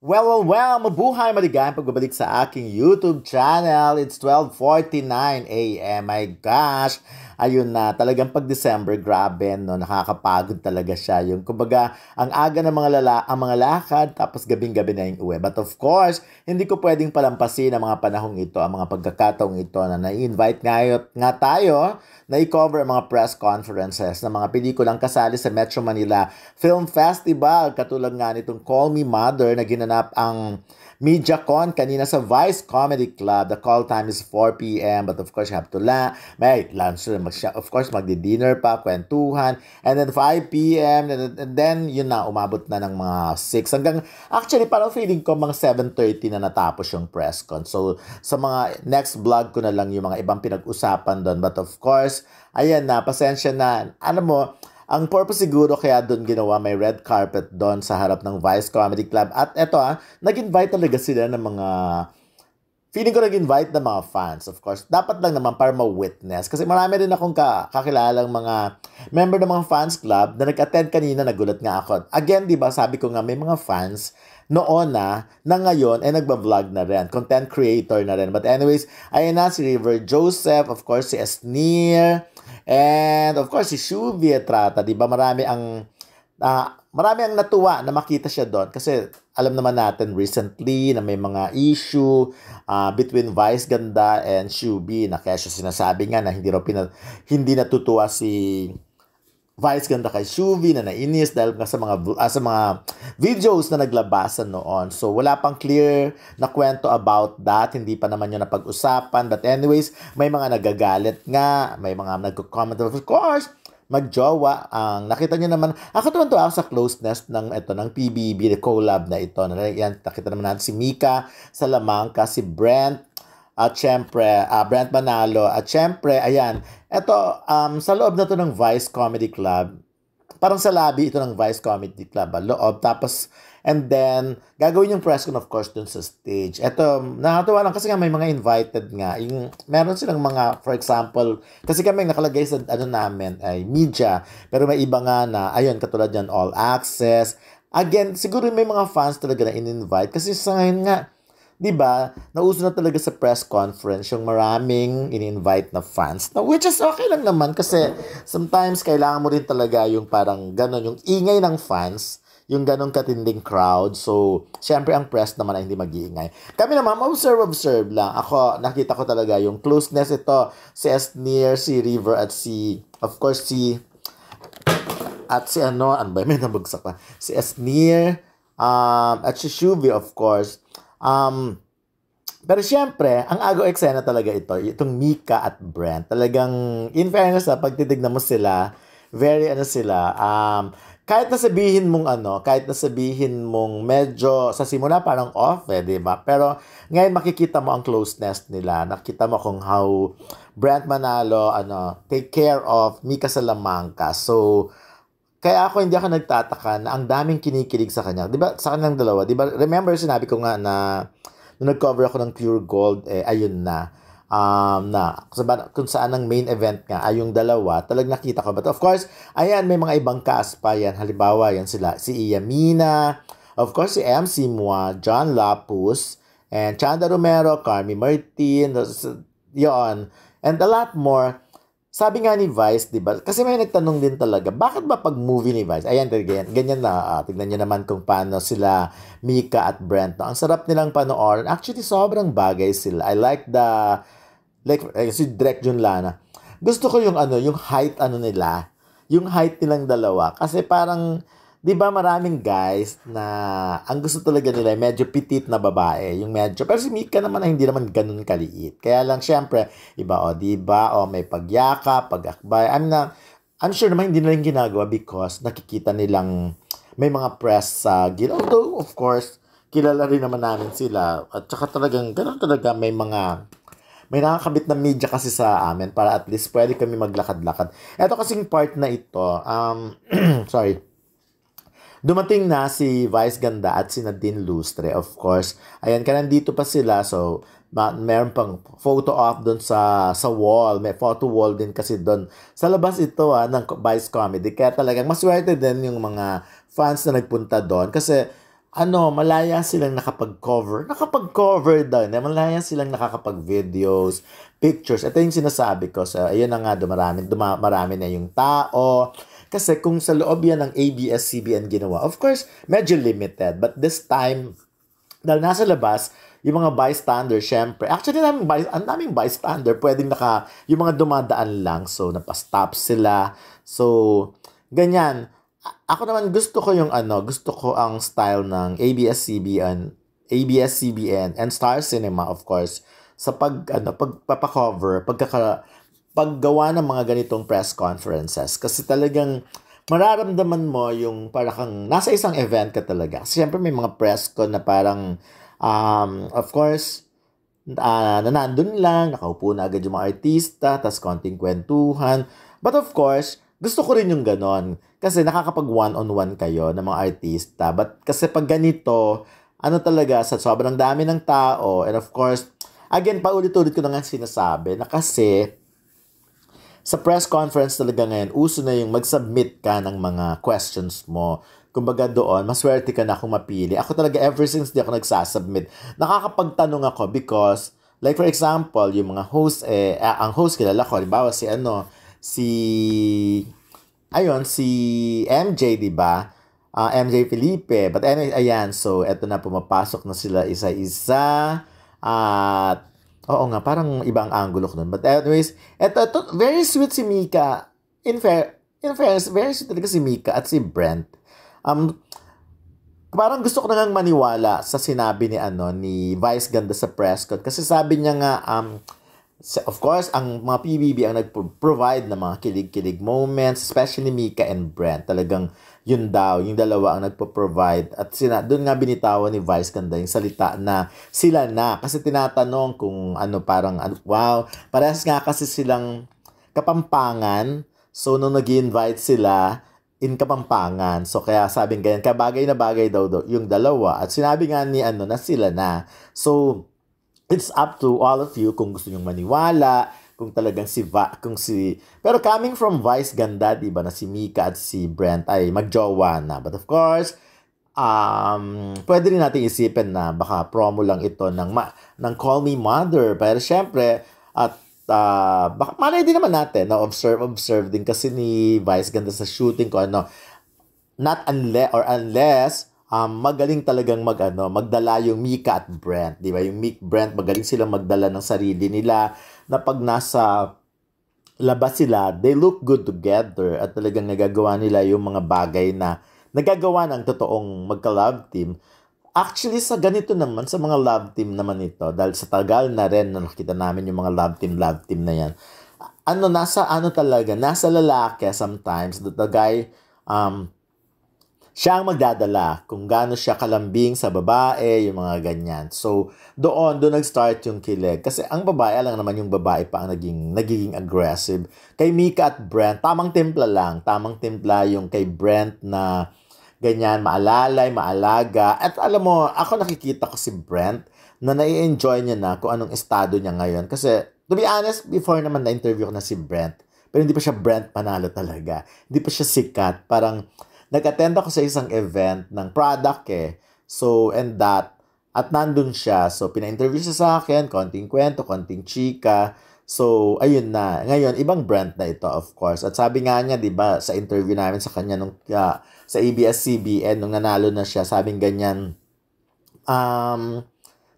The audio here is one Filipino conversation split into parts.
Mabuhay maligayang pagbabalik sa aking YouTube channel. It's 12:49 a.m. My gosh, ayun na, talagang pag December, grabe, no, nakakapagod talaga siya. Yung, kumbaga, ang aga ng ang mga lakad, tapos gabing-gabi na yung uwi. But of course, hindi ko pwedeng palampasin ang mga panahong ito, ang mga pagkakataong ito na na-invite nga tayo na i-cover ang mga press conferences ng mga pelikulang kasali sa Metro Manila Film Festival, katulad nga nitong Call Me Mother na ginanap ang MediaCon kanina sa Vice Comedy Club. The call time is 4 p.m. But of course, you have to may lunch. Of course, magdi-dinner pa, kwentuhan. And then 5 p.m. And then, yun na, umabot na ng mga 6. Actually, parang feeling ko mga 7:30 na natapos yung press con. So, sa mga next vlog ko na lang yung mga ibang pinag-usapan doon. But of course, ayan na, pasensya na. Alam mo, ang purpose siguro kaya doon ginawa may red carpet doon sa harap ng Vice Comedy Club. At eto nag-invite talaga sila ng mga, feeling ko nag-invite ng mga fans. Of course, dapat lang naman para ma-witness. Kasi marami rin akong kakilalang mga member ng mga fans club na nag-attend kanina, nagulat nga ako. Again, di ba, sabi ko nga may mga fans noon na ngayon ay nagba-vlog na rin. Content creator na rin. But anyways, ayun na si River Joseph, of course si Esnir, and of course si Shuvi Etrata. Di ba marami ang natuwa na makita siya doon kasi alam naman natin recently na may mga issue between Vice Ganda and Shubi na kaya siya sinasabi nga na hindi natutuwa si Vice Ganda kay Shuvi na nainis dahil nga sa mga videos na naglabasan noon. So wala pang clear na kwento about that, hindi pa naman yun napag-usapan. But anyways, may mga nagagalit nga, may mga nagko-comment, of course, magjowa. Nakita niyo naman, ako tuwan-tuwa ako sa closeness ng PBB, the collab na ito. Yan, nakita naman natin si Mika Salamanca, si Brent, at syempre, Brent Manalo. At syempre, ayan, ito, sa loob na to ng Vice Comedy Club, parang sa lobby ito ng Vice Comedy Club, loob. Tapos, and then, gagawin yung press con, of course, dun sa stage. Ito, nakakatuwa lang kasi nga may mga invited nga. Meron silang mga, for example, kasi kami nakalagay sa namin ay media, pero may iba nga na, ayun, katulad yan, all access. Again, siguro may mga fans talaga na in-invite kasi sa ngayon nga, di ba, nauso na talaga sa press conference yung maraming in-invite na fans. Na, which is okay lang naman kasi sometimes kailangan mo rin talaga yung parang gano'n, yung ingay ng fans, yung gano'ng katinding crowd. So, syempre ang press naman ay hindi mag-iingay. Kami naman, observe lang. Ako, nakita ko talaga yung closeness ito. Si Esnir, si River, at of course, ano ba, may nabagsak pa. Si Esnir, at si Shuvi, of course. Pero syempre, ang agaw eksena talaga itong Mika at Brent. Talagang, in fairness pag titignan mo sila, very kahit na sabihin mong medyo sa simula parang off, di ba? Pero ngayon makikita mo ang closeness nila. Nakita mo kung how Brent Manalo, take care of Mika Salamanca. So, kaya hindi ako nagtataka na ang daming kinikilig sa kanya. 'Di ba? Sa kanilang dalawa, 'di ba? Remember sinabi ko nga na nung nag-cover ako ng Pure Gold, ayun na. Kung saan ang main event nga ay yung dalawa, talagang nakita ko. But of course, ayan, may mga ibang cast pa yan. Halimbawa, yan sila, si Iyamina, of course, si MC Mua, John Lapus, and Chanda Romero, Carmi Martin, yon, and a lot more. Sabi nga ni Vice, di ba? Kasi may nagtanong din talaga, bakit ba pag movie ni Vice? Ayan, ganyan na. Tignan nyo naman kung paano sila Mika at Brent. No? Ang sarap nilang panoorin. Actually, sobrang bagay sila. I like si Direk Junlana. Gusto ko yung height nila. Yung height nilang dalawa. Kasi parang, di ba maraming guys na ang gusto talaga nila medyo petite na babae, yung medyo. Pero si Mika naman ay hindi naman ganun kaliit. Kaya lang syempre, iba di ba? May pagyaka, pag-akbay. I'm sure naman hindi na rin ginagawa because nakikita nilang may mga press sa although of course, kilala rin naman namin sila. At saka talagang ganun talaga may nakakabit na media kasi sa amin para at least pwede kami maglakad-lakad. Ito kasing part na ito, sorry. Dumating na si Vice Ganda at si Nadine Lustre, of course. Ayan, nandito pa sila. So, meron pang photo op doon sa wall. May photo wall din kasi doon. Sa labas ito ng Vice Comedy. Kaya talagang maswerte din yung mga fans na nagpunta doon. Kasi malaya silang nakapag-cover daw, malaya silang nakakapag-videos, pictures. Ito yung sinasabi ko, so ayun na nga, marami na yung tao. Kasi kung sa loob yan ng ABS-CBN ginawa, of course, medyo limited. But this time, dahil nasa labas, yung mga bystander, syempre, actually, ang daming bystander, pwedeng yung mga dumadaan lang, so, napastop sila. So, ganyan. Ako naman gusto ko ang style ng ABS-CBN and Star Cinema, of course, sa pagpapacover, paggawa ng mga ganitong press conferences. Kasi talagang mararamdaman mo yung parang kang nasa isang event ka talaga. Siyempre may mga press con na parang, of course, na nandun lang, nakaupo na agad yung mga artista, tas konting kwentuhan. But of course, gusto ko rin yung ganon. Kasi nakakapag one-on-one kayo ng mga artista. But kasi pag ganito, talaga, sa sobrang dami ng tao, and of course, again, paulit-ulit ko na nga sinasabi na kasi sa press conference talaga ngayon, uso na yung mag-submit ka ng mga questions mo. Kumbaga doon, maswerte ka na kung mapili. Ako talaga, ever since di ako nagsasubmit, nakakapagtanong ako because, like for example, yung mga host, ang host kilala ko, halimbawa si MJ, di ba? MJ Felipe. But anyway, ayan. So, eto na, pumapasok na sila isa-isa. At, oo nga, parang ibang angulo ko nun. But anyways, eto, very sweet si Mika. In fairness, very sweet talaga si Mika at si Brent. Parang gusto ko na ngang maniwala sa sinabi ni Vice Ganda sa press con. Kasi sabi niya nga, of course, ang mga PBB ang nag-provide ng mga kilig-kilig moments, especially Mika and Brent. Talagang yun daw, yung dalawa ang nagpo-provide. At doon nga binitawan ni Vice Ganda yung salita na sila na. Kasi tinatanong kung wow, parehas nga kasi silang Kapampangan. So, nung nag-invite sila in Kapampangan. So, kaya sabing ganyan, kabagay na bagay daw yung dalawa. At sinabi nga ni na sila na. So, it's up to all of you kung gusto nyong maniwala, kung talagang pero coming from Vice Ganda, diba, na si Mika at si Brent ay magjowa na. But of course, pwede rin natin isipin na baka promo lang ito ng Call Me Mother. Pero syempre, at baka malay din naman natin na observe din kasi ni Vice Ganda sa shooting ko, not unless magaling talagang magdala yung Mika at Brent, di ba? Yung Brent, magaling silang magdala ng sarili nila na pag nasa labas sila, they look good together at talagang nagagawa nila yung mga bagay na nagagawa ng totoong magka-love team. Actually, sa ganito naman, sa mga love team naman ito, dahil sa tagal na rin na nakita namin yung mga love team na yan, nasa lalaki sometimes, the guy, siya ang magdadala kung gaano siya kalambing sa babae, yung mga ganyan. So, doon nag-start yung kilig. Kasi ang babae, alam naman yung babae pa ang nagiging aggressive. Kay Mika at Brent, tamang timpla lang. Tamang timpla yung kay Brent na ganyan, maalalay, maalaga. At alam mo, ako nakikita ko si Brent na nai-enjoy niya na kung anong estado niya ngayon. Kasi, to be honest, before naman na-interview ko na si Brent, pero hindi pa siya Brent Panalo talaga. Hindi pa siya sikat. Parang, nag-attend ako sa isang event ng product So, at nandun siya. So, pina-interview siya sa akin, konting kwento, konting chika. So, ayun na. Ngayon, ibang brand na ito, of course. At sabi nga niya, di ba, sa interview namin sa kanya sa ABS-CBN, nung nanalo na siya, sabing ganyan,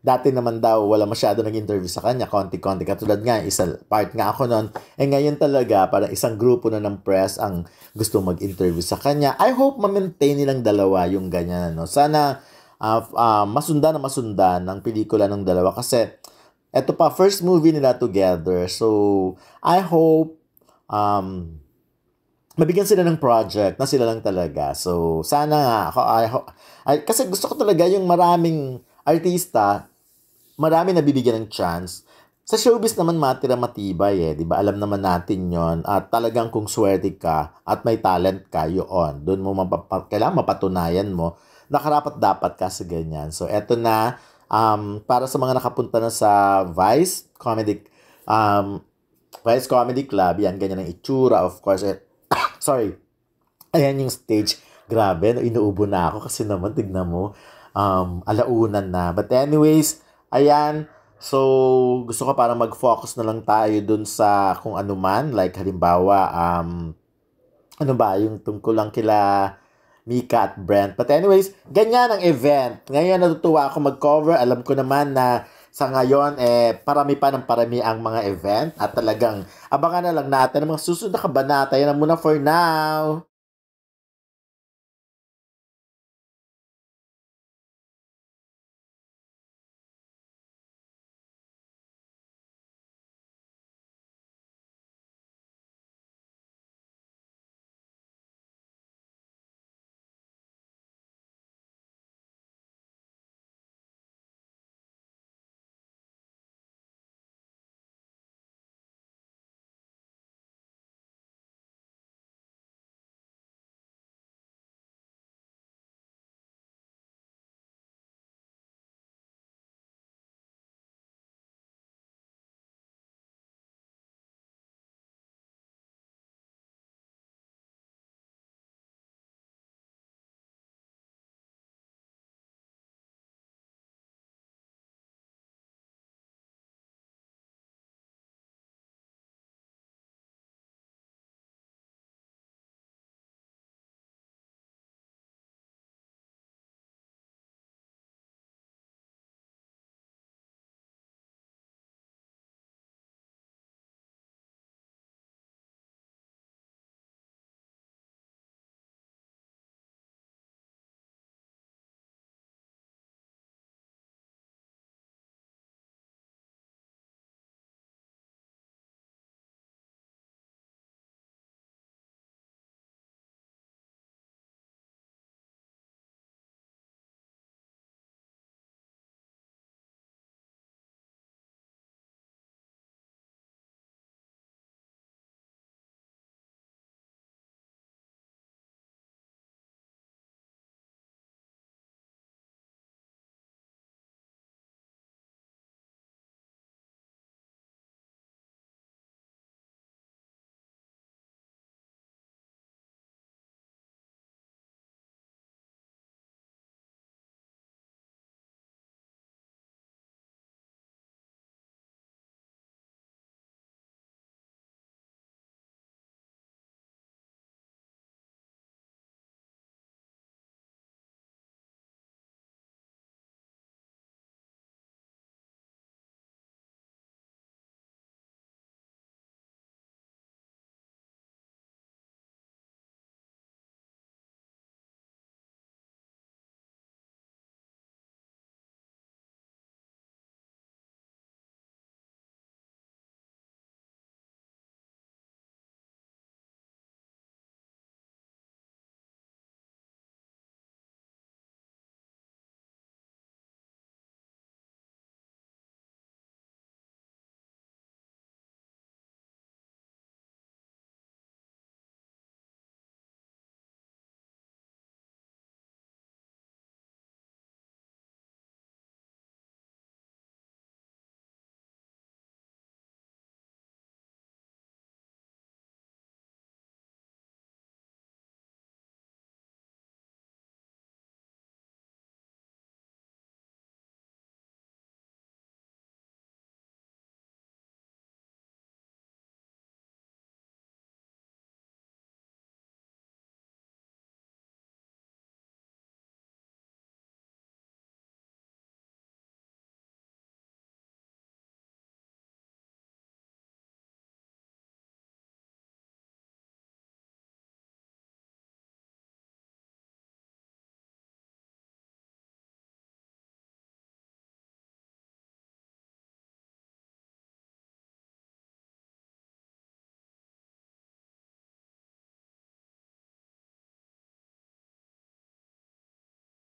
dati naman daw, wala masyado nag-interview sa kanya, konti-konti. Katulad nga, part nga ako noon. Ngayon talaga, parang isang grupo na ng press ang gusto mag-interview sa kanya. I hope ma-maintain nilang dalawa yung ganyan. Sana masundan ng pelikula ng dalawa. Kasi, eto pa, first movie nila together. So, I hope mabigyan sila ng project na sila lang talaga. So, sana nga, kasi gusto ko talaga yung maraming artista, marami nabibigyan ng chance. Sa showbiz naman matibay 'di ba? Alam naman natin 'yon. At talagang kung swerte ka at may talent ka, yun. Doon mo kailangan mapatunayan mo na karapat-dapat ka sa ganyan. So eto na, para sa mga nakapunta na sa Vice Comedy Club, yan, ganyan ang itsura, of course. Sorry. Ayan yung stage. Grabe, inuubo na ako kasi naman, tignan mo. alaunan na. But anyways, ayan. So, gusto ko parang mag-focus na lang tayo dun sa kung ano man. Like, halimbawa, ano ba, yung tungkol lang kila Mika at Brent. But anyways, ganyan ang event. Ngayon natutuwa ako mag-cover. Alam ko naman na sa ngayon, parami pa ng parami ang mga event. At talagang abangan na lang natin ang mga susunod na kabanata. Yan na muna for now.